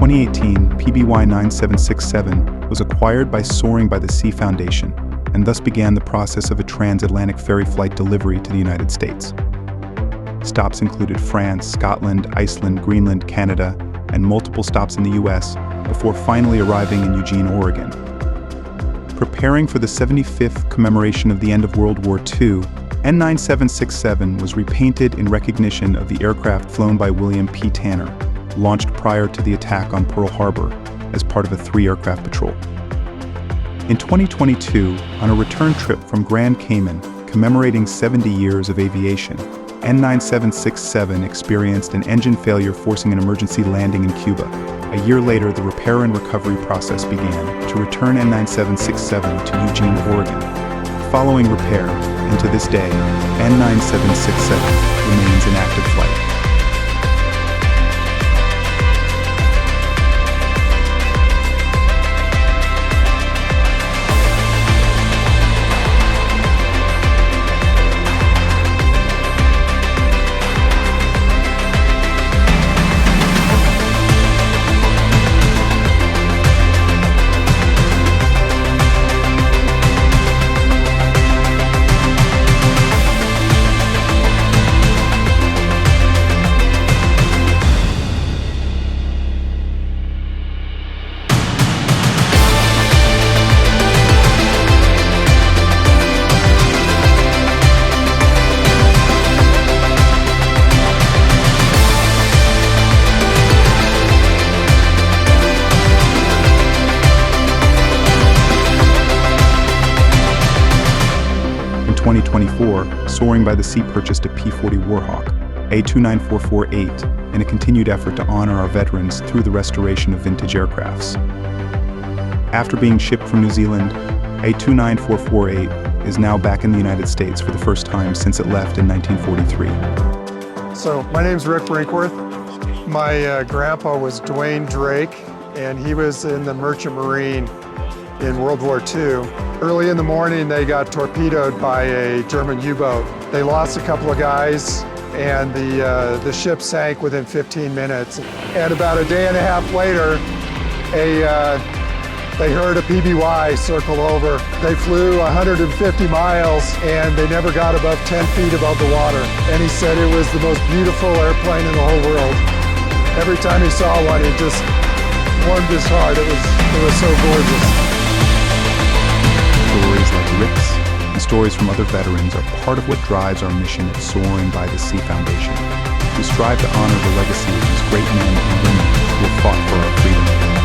2018, PBY 9767 was acquired by Soaring by the Sea Foundation, and thus began the process of a transatlantic ferry flight delivery to the United States. Stops included France, Scotland, Iceland, Greenland, Canada, and multiple stops in the US before finally arriving in Eugene, Oregon. Preparing for the 75th commemoration of the end of World War II, N9767 was repainted in recognition of the aircraft flown by William P. Tanner, launched prior to the attack on Pearl Harbor as part of a 3-aircraft patrol. In 2022, on a return trip from Grand Cayman, commemorating 70 years of aviation, N9767 experienced an engine failure forcing an emergency landing in Cuba. A year later, the repair and recovery process began to return N9767 to Eugene, Oregon. Following repair, and to this day, N9767 remains in active flight. In 2024, Soaring by the Sea purchased a P-40 Warhawk, A29448, in a continued effort to honor our veterans through the restoration of vintage aircrafts. After being shipped from New Zealand, A29448 is now back in the United States for the first time since it left in 1943. So my name's Rick Brinkworth. My grandpa was Dwayne Drake, and he was in the Merchant Marine in World War II. Early in the morning, they got torpedoed by a German U-boat. They lost a couple of guys, and the ship sank within 15 minutes. And about a day and a half later, they heard a PBY circle over. They flew 150 miles, and they never got above 10 feet above the water. And he said it was the most beautiful airplane in the whole world. Every time he saw one, it just warmed his heart. It was so gorgeous. Stories like Rick's and stories from other veterans are part of what drives our mission at Soaring by the Sea Foundation. We strive to honor the legacy of these great men and women who have fought for our freedom.